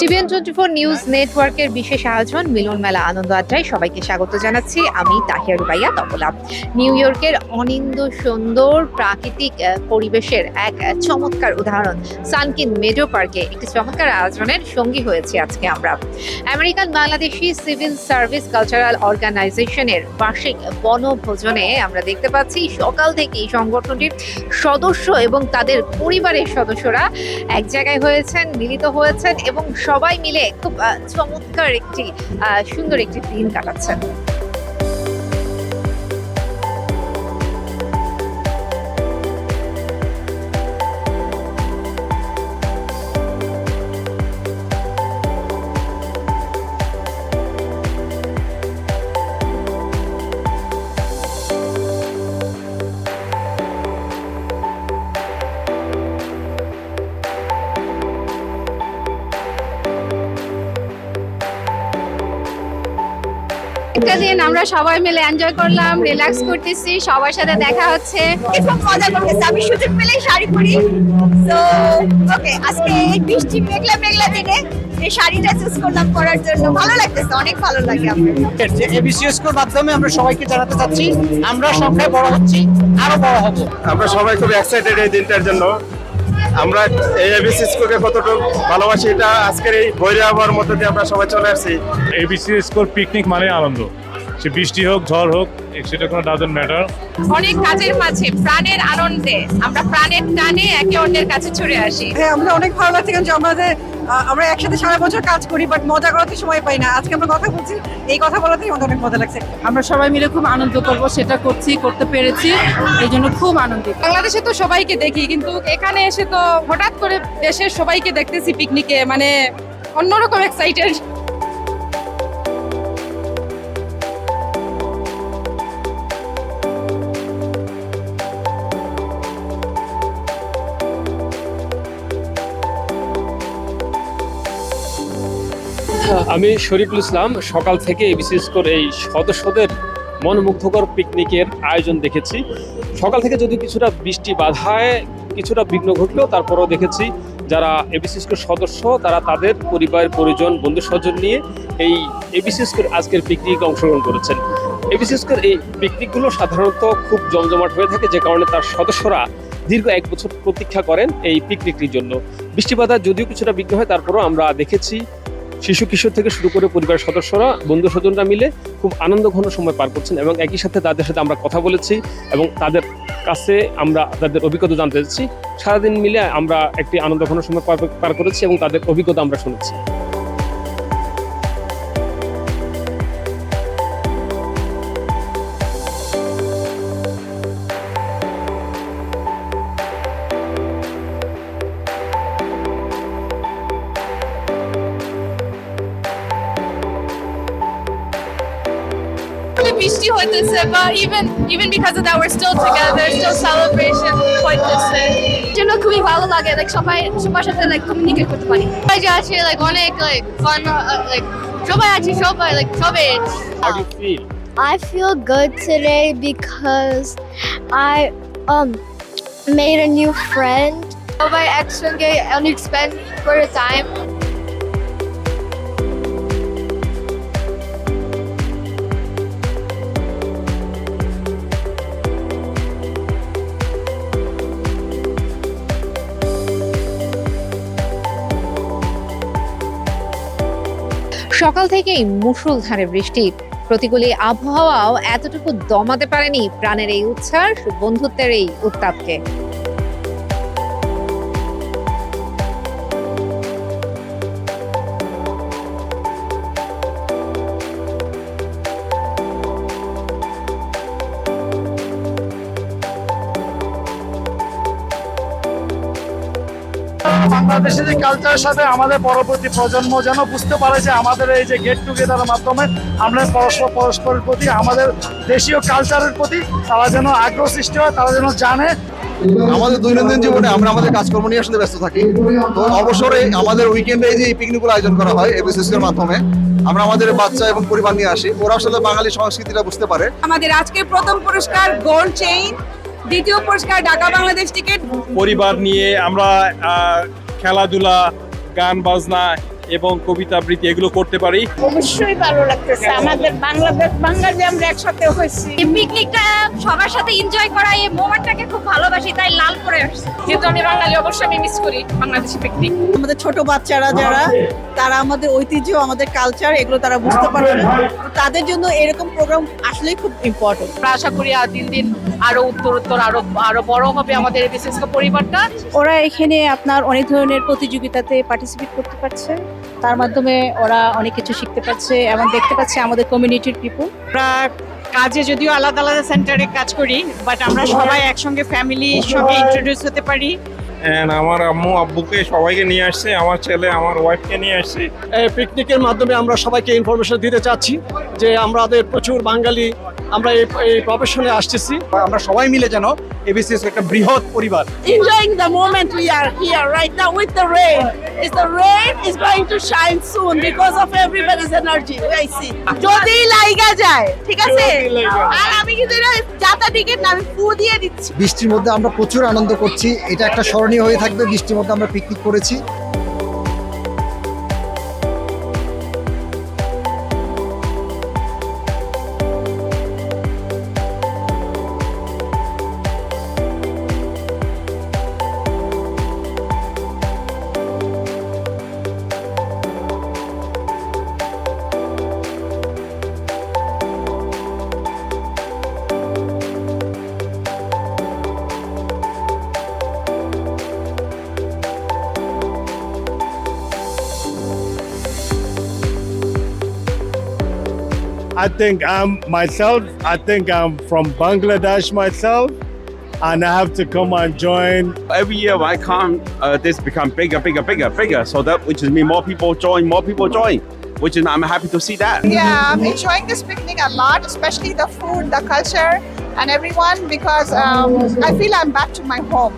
TVN 24 news নেটওয়ার্কের বিশেষ আয়োজন মিলন মেলা আনন্দ আড্ডায় সবাইকে স্বাগত জানাচ্ছি। আমি তাহিয়া রুবাইয়া তপলা। নিউ ইয়র্কের অনিন্দ সুন্দর প্রাকৃতিক পরিবেশের এক চমৎকার উদাহরণ সানকিন মেডো পার্কে একটি চমৎকার আয়োজনের সঙ্গী হয়েছি আজকে আমরা। American Bangladeshi civil service cultural অর্গানাইজেশনের বার্ষিক বনভোজনে আমরা দেখতে পাচ্ছি সকাল থেকেই সংগঠনটির সদস্য এবং তাদের পরিবারের সদস্যরা এক জায়গায় হয়েছেন, মিলিত হয়েছেন এবং সবাই মিলে খুব চমৎকার একটি সুন্দর একটি দিন কাটাচ্ছেন। একটা দিন আমরা সবাই মিলে এনজয় করলাম, রিল্যাক্স করতেছি, সবার সাথে দেখা হচ্ছে, খুব মজা করতেছি। আমি সুযোগ পেলেই শাড়ি পরি। তো ওকে, আজকে এই বৃষ্টি মেঘলা মেঘলা দিনে এই শাড়িটা চুজ করলাম পরার জন্য। ভালো লাগতেছে, অনেক ভালো লাগে আমার। এবিসিএসকোর মাধ্যমে আমরা সবাইকে জানাতে চাচ্ছি আমরা সংখ্যায় বড় হচ্ছি, আরো বড় হব। আমরা সবাই খুব এক্সাইটেড এই দিনটার জন্য। আমরা এই এবিসিএসকোকে কতটুকু ভালোবাসি এটা আজকের এই বৈরী আবহাওয়ার মধ্যে দিয়ে আমরা সবাই চলে আসছি। এবিসিএসকোর পিকনিক মানে আনন্দ, সে বৃষ্টি হোক ঝড় হোক সেটা কোনো ডাজন্ট ম্যাটার। অনেক কাজের মাঝে প্রাণের আনন্দে আমরা প্রাণের টানে একে অন্যের কাছে ছুটে আসি। হ্যাঁ, আমরা অনেক ভালো লাগছে কারণ আমরা একসাথে সারা বছর কাজ করি, বাট মজা করাতে সময় পাই না। আজকে আমরা কথা বলছি, এই কথা বলাতেই আমাদের অনেক মজা লাগছে। আমরা সবাই মিলে খুব আনন্দ করব, সেটা করতে পেরেছি, এই জন্য খুব আনন্দিত। বাংলাদেশে তো সবাইকে দেখি, কিন্তু এখানে এসে তো হঠাৎ করে দেশের সবাইকে দেখতেছি পিকনিকে, মানে অন্যরকম এক্সাইটেড। আমি শরীফুল ইসলাম। সকাল থেকে এবিসিএসকোর এই সদস্যদের মনোমুগ্ধকর পিকনিকের আয়োজন দেখেছি। সকাল থেকে যদি কিছুটা বৃষ্টি বাধায় কিছুটা বিঘ্ন ঘটলেও তারপরেও দেখেছি যারা এবিসিএসকোর সদস্য তারা তাদের পরিবার পরিজন বন্ধু স্বজন নিয়ে এই এবিসিএসকোর আজকের পিকনিকে অংশগ্রহণ করেছেন। এবিসিএসকোর এই পিকনিকগুলো সাধারণত খুব জমজমাট হয়ে থাকে, যে কারণে তার সদস্যরা দীর্ঘ 1 বছর প্রতীক্ষা করেন এই পিকনিকটির জন্য। বৃষ্টি বাধা যদিও কিছুটা বিঘ্ন হয়, তারপরেও আমরা দেখেছি শিশু কিশোর থেকে শুরু করে পরিবারের সদস্যরা বন্ধু স্বজনরা মিলে খুব আনন্দঘন সময় পার করছেন এবং একই সাথে তাদের সাথে আমরা কথা বলেছি এবং তাদের কাছে আমরা তাদের অভিজ্ঞতা জানতে চাচ্ছি। সারাদিন মিলে আমরা একটি আনন্দঘন সময় পার করেছি এবং তাদের অভিজ্ঞতা আমরা শুনেছি। বৃষ্টি হইতেছে, but even because of that we're still together, still celebration হইতেছে। জন্য খুবই ভালো লাগে, like সবার সাথে like communicate করতে পারি। সবাই যে আছে like অনেক like fun, like সবাই আছে, সবাই like সবাই। How do you feel? I feel good today because I made a new friend. সবাই একসঙ্গে অনেক spend করে time. সকাল থেকেই মুষলধারে বৃষ্টি, প্রতিকূল আবহাওয়াও এতটুকু দমাতে পারেনি প্রাণের এই উচ্ছ্বাস, বন্ধুত্বের এই উত্তাপকে। বাংলাদেশের যে কালচারের সাথে আমাদের পরবর্তী প্রজন্ম যেন বুঝতে পারে যে আমাদের এই যে গেট টুগেদারের মাধ্যমে আমরা পরস্পরের প্রতি, আমাদের দেশীয় কালচারের প্রতি তারা যেন আগ্রহ সৃষ্টি হয়, তারা যেন জানে। আমাদের দৈনন্দিন জীবনে আমরা আমাদের কাজকর্ম নিয়ে আসলে ব্যস্ত থাকি, তো অবসরে আমাদের উইকেন্ডে যে পিকনিকগুলো আয়োজন করা হয় এবিসিএসকোর মাধ্যমে আমরা আমাদের বাচ্চা এবং পরিবার নিয়ে আসি, ওরা আসলে বাঙালি সংস্কৃতিটা বুঝতে পারে। আমাদের আজকের প্রথম পুরস্কার গোল্ড চেইন, দ্বিতীয় পুরস্কার ঢাকা বাংলাদেশ টিকিট। পরিবার নিয়ে আমরা খেলাধুলা, গান বাজনা এবং কবিতা আবৃত্তি এগুলো করতে পারি। অবশ্যই ভালো লাগতেছে, আমাদের বাংলাদেশ আমরা একসাথে হয়েছি। এই পিকনিকটা সবার সাথে এনজয় করা, এই মোমেন্টটাকে খুব ভালোবাসি, তাই লাল করে আসছি। যেহেতু আমি বাঙালি, অবশ্যই আমি মিস করি বাংলাদেশি পিকনিক। আমাদের ছোট বাচ্চারা যারা, তারা আমাদের ঐতিহ্য, আমাদের কালচার এগুলো তারা বুঝতে পারছে না, তাদের জন্য এরকম প্রোগ্রাম আসলেই খুব ইম্পর্টেন্ট। আশা করি আর দিন দিন আরো উত্তরোত্তর আরো বড় হবে আমাদের বিশেষ করে পরিবারটা। ওরা এখানে আপনার অনেক ধরনের প্রতিযোগিতাতে পার্টিসিপেট করতে পারছে, তার মাধ্যমে ওরা অনেক কিছু শিখতে পারছে এবং দেখতে পাচ্ছে আমাদের কমিউনিটির পিপল। আমরা কাজে যদিও আলাদা আলাদা সেন্টারে কাজ করি, বাট আমরা সবাই একসঙ্গে ফ্যামিলির সঙ্গে ইন্ট্রোডিউস হতে পারি। আমার আম্মু আব্বুকে সবাইকে নিয়ে আসছে, আমার ছেলে আমার ওয়াইফকে নিয়ে আসছে। এই পিকনিকের মাধ্যমে আমরা সবাইকে ইনফরমেশন দিতে চাচ্ছি যে আমাদের প্রচুর বাঙালি আমরা এই প্রফেশনে আসতেছি, আমরা সবাই মিলে যেন এবিসিএস একটা বৃহৎ পরিবার। Enjoying the moment we are here right now with the rain. The rain is going to shine soon because of everybody's energy. I see. যদি লাইগা যায়, ঠিক আছে? আর আমি কিন্তু এটা যাতা টিকেট না, আমি ফু দিয়ে দিচ্ছি। বৃষ্টির মধ্যে আমরা প্রচুর আনন্দ করছি, এটা একটা স্মরণীয় হয়ে থাকবে। বৃষ্টির মধ্যে আমরা পিকনিক করেছি। I think I'm from Bangladesh myself, and I have to come and join. Every year I come, this become bigger, so that which is mean more people join, which is I'm happy to see that. Yeah, I'm enjoying this picnic a lot, especially the food, the culture, and everyone, because I feel I'm back to my home.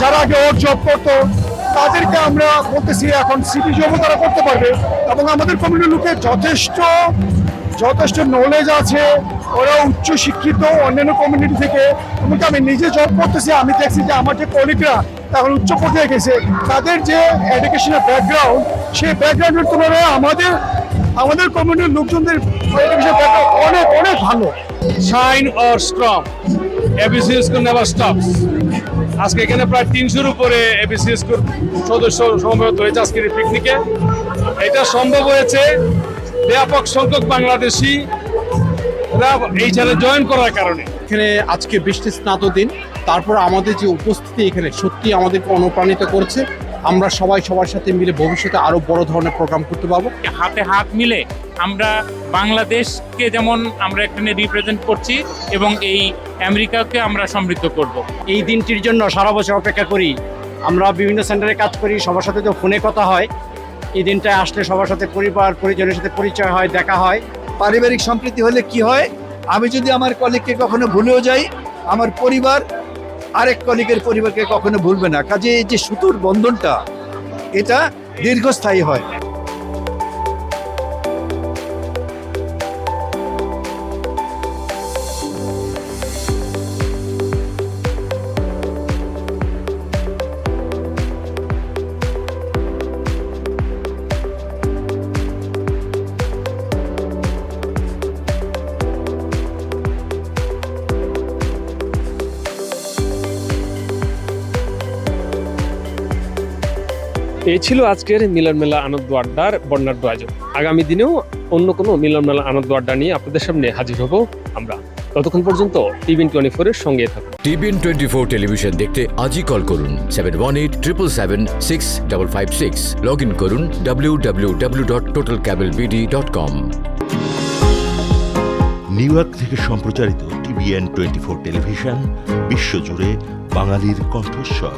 যারা আগে ওর job করতো তাদেরকে আমরা বলতেছি এখন city জবও তারা করতে পারবে, এবং আমাদের কমিউনিটির লোকে যথেষ্ট নলেজ আছে, ওরা উচ্চ শিক্ষিত অন্যান্য কমিউনিটি থেকে। এমনকি আমি নিজে জব করতেছি, আমি দেখছি যে আমার যে কলিগরা এখন উচ্চ পর্যায়ে গেছে, তাদের যে এডুকেশনের ব্যাকগ্রাউন্ড, সেই ব্যাকগ্রাউন্ডের তুলনায় আমাদের কমিউনিটির লোকজনদের এডুকেশন ব্যাকগ্রাউন্ড অনেক অনেক ভালো। Shine or strong, ABCS never stops. আজকে এখানে প্রায় 300-র উপরে এবিসিএস সদস্য সমবেত হয়েছে আজকের এই পিকনিকে। এটা সম্ভব হয়েছে ব্যাপক সংখ্যক বাংলাদেশি এই চ্যানেলে জয়েন করার কারণে। এখানে আজকে বৃষ্টির স্নাত দিন, তারপর আমাদের যে উপস্থিতি এখানে সত্যি আমাদেরকে অনুপ্রাণিত করছে। আমরা সবাই সবার সাথে মিলে ভবিষ্যতে আরো বড় ধরনের প্রোগ্রাম করতে পারবো। হাতে হাত মিলে আমরা বাংলাদেশকে যেমন আমরা এখানে রিপ্রেজেন্ট করছি এবং এই আমেরিকাকে আমরা সমৃদ্ধ করব। এই দিনটির জন্য সারা বছর অপেক্ষা করি। আমরা বিভিন্ন সেন্টারে কাজ করি, সবার সাথে তো ফোনে কথা হয়। এই দিনটায় আসলে সবার সাথে পরিবার পরিজনের সাথে পরিচয় হয়, দেখা হয়। পারিবারিক সম্প্রীতি হলে কি হয়, আমি যদি আমার কলিগকে কখনো ভুলেও যাই, আমার পরিবার আরেক কলিগের পরিবারকে কখনো ভুলবে না। কাজে এই যে সুতোর বন্ধনটা, এটা দীর্ঘস্থায়ী হয়। এই ছিল আজকের মিলন মেলা আনন্দ আড্ডার বর্ণাঢ্য আয়োজন। আগামী দিনেও অন্য কোনো মিলন মেলা আনন্দ আড্ডা নিয়ে আপনাদের সামনে হাজির হব আমরা। ততক্ষণ পর্যন্ত টিভিএন 24 এর সঙ্গে থাকুন। টিভিএন 24 টেলিভিশন দেখতে আজই কল করুন 7187776556। লগ ইন করুন www.totalcablebd.com। নিউ ইয়র্ক থেকে সম্প্রচারিত টিভিএন 24 টেলিভিশন বিশ্বজুড়ে বাঙালির কণ্ঠস্বর।